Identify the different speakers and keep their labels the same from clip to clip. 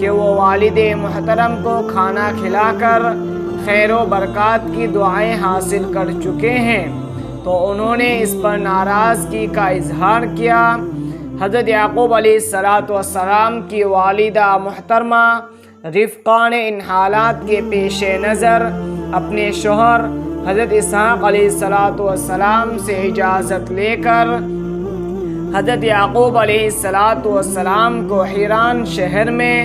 Speaker 1: کہ وہ والد محترم کو کھانا کھلا کر خیر و برکات کی دعائیں حاصل کر چکے ہیں، تو انہوں نے اس پر ناراضگی کا اظہار کیا۔ حضرت یعقوب علیہ السلام کی والدہ محترمہ رفقہ نے ان حالات کے پیش نظر اپنے شوہر حضرت اسحاق علیہ السلام سے اجازت لے کر حضرت یعقوب علیہ السلام کو حیران شہر میں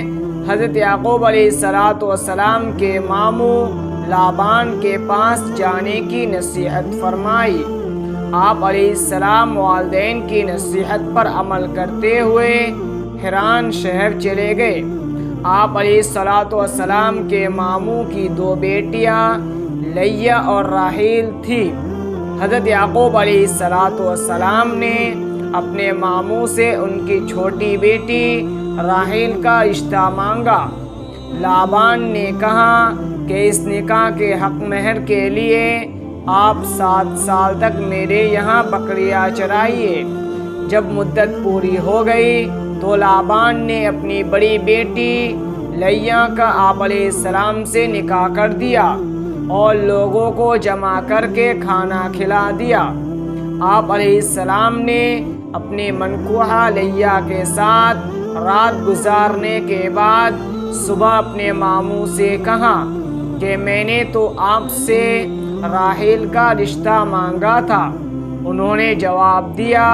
Speaker 1: حضرت یعقوب علیہ السلام کے ماموں لابان کے پاس جانے کی نصیحت فرمائی۔ آپ علیہ السلام والدین کی نصیحت پر عمل کرتے ہوئے حیران شہر چلے گئے۔ آپ علیہ السلام کے ماموں کی 2 بیٹیاں لیہ اور راحیل تھی۔ حضرت یعقوب علیہ السلام نے اپنے ماموں سے ان کی چھوٹی بیٹی راحیل کا رشتہ مانگا۔ لابان نے کہا کہ اس نکاح کے حق مہر کے لیے آپ 7 سال تک میرے یہاں بکریاں چرائیے۔ جب مدت پوری ہو گئی تو لابان نے اپنی بڑی بیٹی لیہ کا آپ علیہ السلام سے نکاح کر دیا اور لوگوں کو جمع کر کے کھانا کھلا دیا۔ آپ علیہ السلام نے اپنی منکوحہ لیہ کے ساتھ رات گزارنے کے بعد صبح اپنے ماموں سے کہا کہ میں نے تو آپ سے راحیل کا رشتہ مانگا تھا۔ انہوں نے جواب دیا،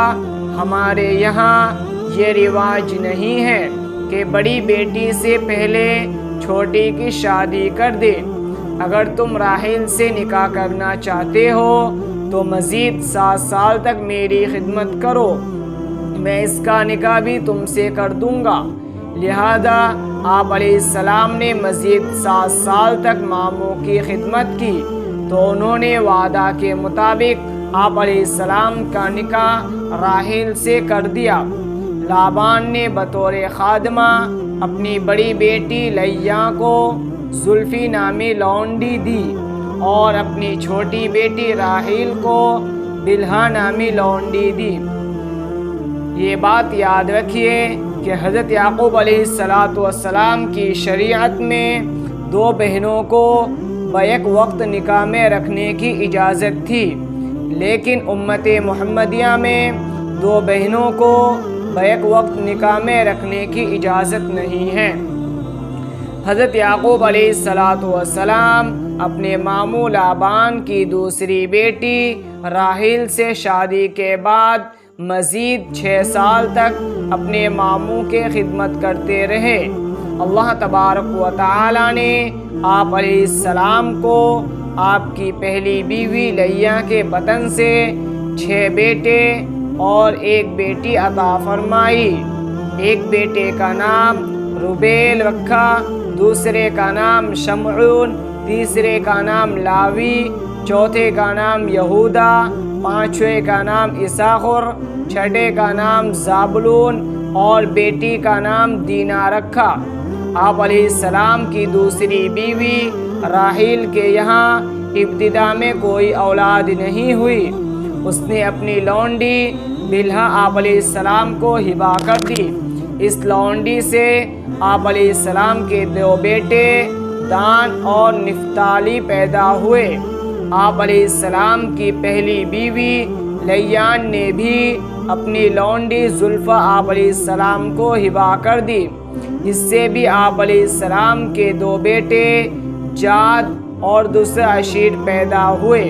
Speaker 1: ہمارے یہاں یہ رواج نہیں ہے کہ بڑی بیٹی سے پہلے چھوٹی کی شادی کر دے۔ اگر تم راحیل سے نکاح کرنا چاہتے ہو تو مزید 7 سال تک میری خدمت کرو، میں اس کا نکاح بھی تم سے کر دوں گا۔ لہذا آپ علیہ السلام نے مزید 7 سال تک ماموں کی خدمت کی، تو انہوں نے وعدہ کے مطابق آپ علیہ السلام کا نکاح راحیل سے کر دیا۔ لابان نے بطور خادمہ اپنی بڑی بیٹی لیہ کو زلفی نامی لونڈی دی اور اپنی چھوٹی بیٹی راحیل کو بلہا نامی لونڈی دی۔ یہ بات یاد رکھیے کہ حضرت یعقوب علیہ السلام کی شریعت میں 2 بہنوں کو بیک وقت نکاح میں رکھنے کی اجازت تھی، لیکن امت محمدیہ میں 2 بہنوں کو بیک وقت نکاح میں رکھنے کی اجازت نہیں ہے۔ حضرت یعقوب علیہ السلام اپنے ماموں لابان کی دوسری بیٹی راحیل سے شادی کے بعد مزید 6 سال تک اپنے ماموں کے خدمت کرتے رہے۔ اللہ تبارک و تعالی نے آپ علیہ السلام کو آپ کی پہلی بیوی لیہ کے بطن سے 6 بیٹے اور 1 بیٹی عطا فرمائی۔ ایک بیٹے کا نام روبیل رکھا، دوسرے کا نام شمعون، تیسرے کا نام لاوی، چوتھے کا نام یہودا، پانچویں کا نام اساخر، چھٹے کا نام زابلون اور بیٹی کا نام دینا رکھا۔ آپ علیہ السلام کی دوسری بیوی راحیل کے یہاں ابتدا میں کوئی اولاد نہیں ہوئی۔ اس نے اپنی لونڈی بلہا آپ علیہ السلام کو ہبہ کر دی۔ اس لونڈی سے آپ علیہ السلام کے 2 بیٹے دان اور نفتالی پیدا ہوئے۔ آپ علیہ السلام کی پہلی بیوی لیان نے بھی اپنی لونڈی زلفہ آپ علیہ السلام کو ہبہ کر دی۔ اس سے بھی آپ علیہ السلام کے 2 بیٹے جاد اور دوسرا عشیر پیدا ہوئے۔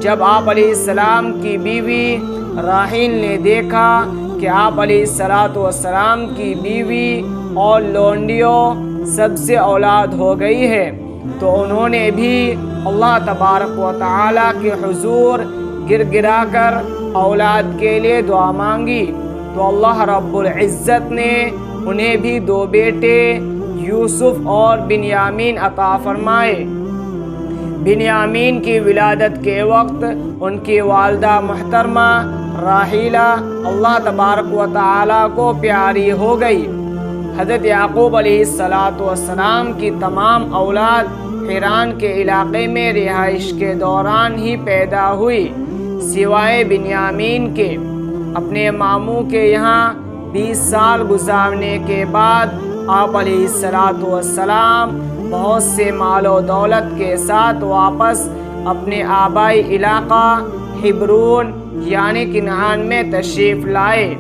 Speaker 1: جب آپ علیہ السلام کی بیوی راحیل نے دیکھا کہ آپ علیہ السلام کی بیوی اور لونڈیوں سب سے اولاد ہو گئی ہے، تو انہوں نے بھی اللہ تبارک و تعالی کے حضور گر گرا کر اولاد کے لیے دعا مانگی، تو اللہ رب العزت نے انہیں بھی 2 بیٹے یوسف اور بنیامین عطا فرمائے۔ بنیامین کی ولادت کے وقت ان کی والدہ محترمہ راحیلہ اللہ تبارک و تعالی کو پیاری ہو گئی۔ حضرت یعقوب علیہ السلام کی تمام اولاد حیران کے علاقے میں رہائش کے دوران ہی پیدا ہوئی، سوائے بنیامین کے۔ اپنے ماموں کے یہاں 20 سال گزارنے کے بعد آپ علیہ السلام بہت سے مال و دولت کے ساتھ واپس اپنے آبائی علاقہ حبرون یعنی کنعان میں تشریف لائے۔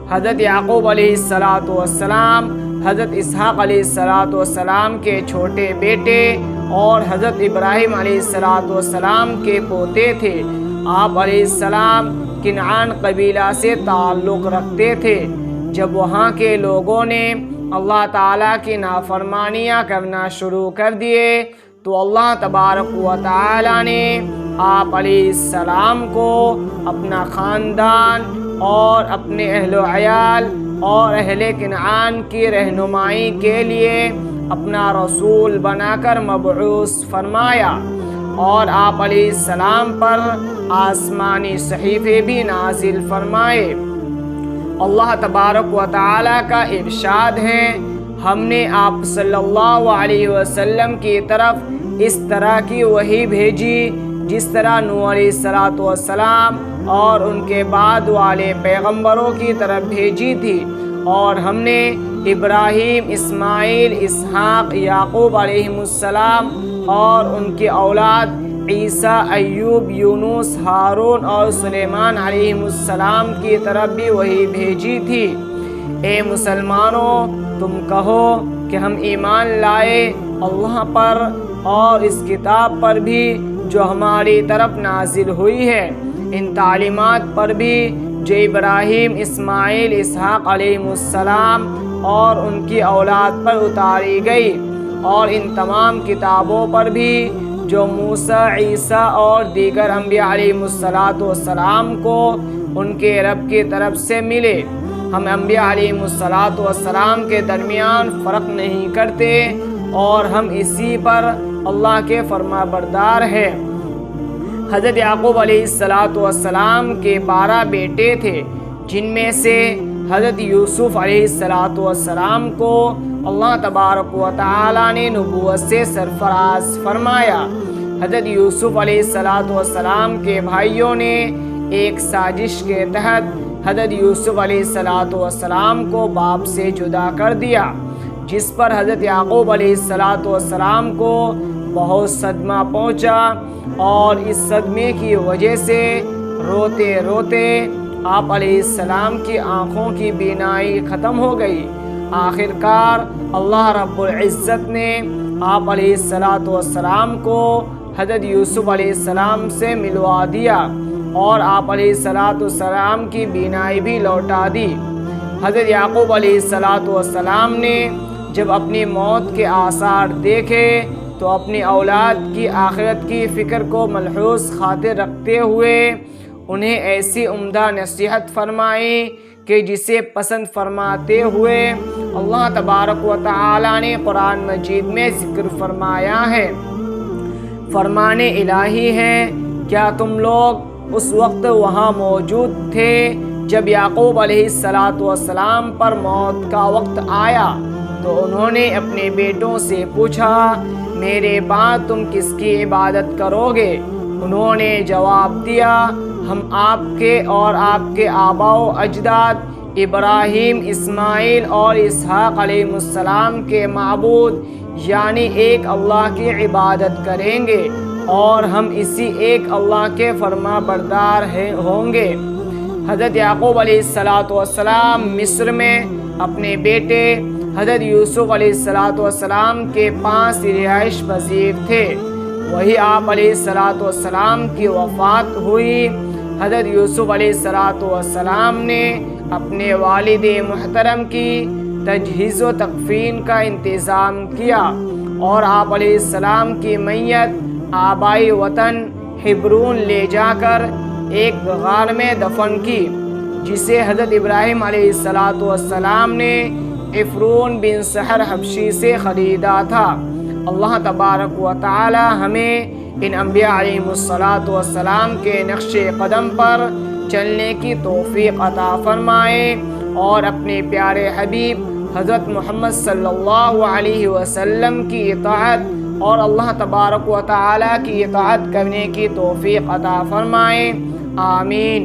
Speaker 1: حضرت یعقوب علیہ السلام حضرت اسحاق علیہ السلام کے چھوٹے بیٹے اور حضرت ابراہیم علیہ السلام کے پوتے تھے۔ آپ علیہ السلام کنعان قبیلہ سے تعلق رکھتے تھے۔ جب وہاں کے لوگوں نے اللہ تعالیٰ کی نافرمانیاں کرنا شروع کر دیے تو اللہ تبارک و تعالیٰ نے آپ علیہ السلام کو اپنا خاندان اور اپنے اہل و عیال اور اہل کنعان کی رہنمائی کے لیے اپنا رسول بنا کر مبعوث فرمایا، اور آپ علیہ السلام پر آسمانی صحیفے بھی نازل فرمائے۔ اللہ تبارک و تعالیٰ کا ارشاد ہے، ہم نے آپ صلی اللہ علیہ وسلم کی طرف اس طرح کی وحی بھیجی جس طرح نوح علیہ السلام اور ان کے بعد والے پیغمبروں کی طرف بھیجی تھی، اور ہم نے ابراہیم، اسماعیل، اسحاق، یعقوب علیہ السلام اور ان کی اولاد عیسیٰ، ایوب، یونس، ہارون اور سلیمان علیہ السلام کی طرف بھی وہی بھیجی تھی۔ اے مسلمانوں، تم کہو کہ ہم ایمان لائے اللہ پر اور اس کتاب پر بھی جو ہماری طرف نازل ہوئی ہے، ان تعلیمات پر بھی جو ابراہیم، اسماعیل، اسحاق علیہ السلام اور ان کی اولاد پر اتاری گئی، اور ان تمام کتابوں پر بھی جو موسیٰ، عیسیٰ اور دیگر انبیاء علیہ السلام کو ان کے رب کی طرف سے ملے۔ ہم انبیاء علیہ السلام کے درمیان فرق نہیں کرتے، اور ہم اسی پر اللہ کے فرما بردار ہیں۔ حضرت یعقوب علیہ السلام کے 12 بیٹے تھے، جن میں سے حضرت یوسف علیہ السلام کو اللہ تبارک و تعالیٰ نے نبوت سے سرفراز فرمایا۔ حضرت یوسف علیہ السلام کے بھائیوں نے ایک سازش کے تحت حضرت یوسف علیہ السلام کو باپ سے جدا کر دیا، جس پر حضرت یعقوب علیہ السلام کو بہت صدمہ پہنچا، اور اس صدمے کی وجہ سے روتے روتے آپ علیہ السلام کی آنکھوں کی بینائی ختم ہو گئی۔ آخرکار اللہ رب العزت نے آپ علیہ السلام کو حضرت یوسف علیہ السلام سے ملوا دیا، اور آپ علیہ السلام کی بینائی بھی لوٹا دی۔ حضرت یعقوب علیہ السلام نے جب اپنی موت کے آثار دیکھے تو اپنی اولاد کی آخرت کی فکر کو ملحوظ خاطر رکھتے ہوئے انہیں ایسی عمدہ نصیحت فرمائی کہ جسے پسند فرماتے ہوئے اللہ تبارک و تعالیٰ نے قرآن مجید میں ذکر فرمایا ہے۔ فرمان الہی ہے، کیا تم لوگ اس وقت وہاں موجود تھے جب یعقوب علیہ السلام پر موت کا وقت آیا؟ تو انہوں نے اپنے بیٹوں سے پوچھا، میرے بعد تم کس کی عبادت کرو گے؟ انہوں نے جواب دیا، ہم آپ کے اور آپ کے آباء و اجداد ابراہیم، اسماعیل اور اسحاق علیہ السلام کے معبود یعنی ایک اللہ کی عبادت کریں گے، اور ہم اسی ایک اللہ کے فرما بردار ہوں گے۔ حضرت یعقوب علیہ السلام مصر میں اپنے بیٹے حضرت یوسف علیہ السلام کے پاس رہائش پذیر تھے۔ وہی آپ علیہ السلام کی وفات ہوئی۔ حضرت یوسف علیہ السلام نے اپنے والد محترم کی تجہیز و تکفین کا انتظام کیا، اور آپ علیہ السلام کی میت آبائی وطن حبرون لے جا کر ایک غار میں دفن کی، جسے حضرت ابراہیم علیہ السلام نے عفرون بن سحر حبشی سے خریدا تھا۔ اللہ تبارک و تعالی ہمیں ان انبیاء علیہ السلام کے نقش قدم پر چلنے کی توفیق عطا فرمائے، اور اپنے پیارے حبیب حضرت محمد صلی اللہ علیہ وسلم کی اطاعت اور اللہ تبارک و تعالی کی اطاعت کرنے کی توفیق عطا فرمائے۔ آمین۔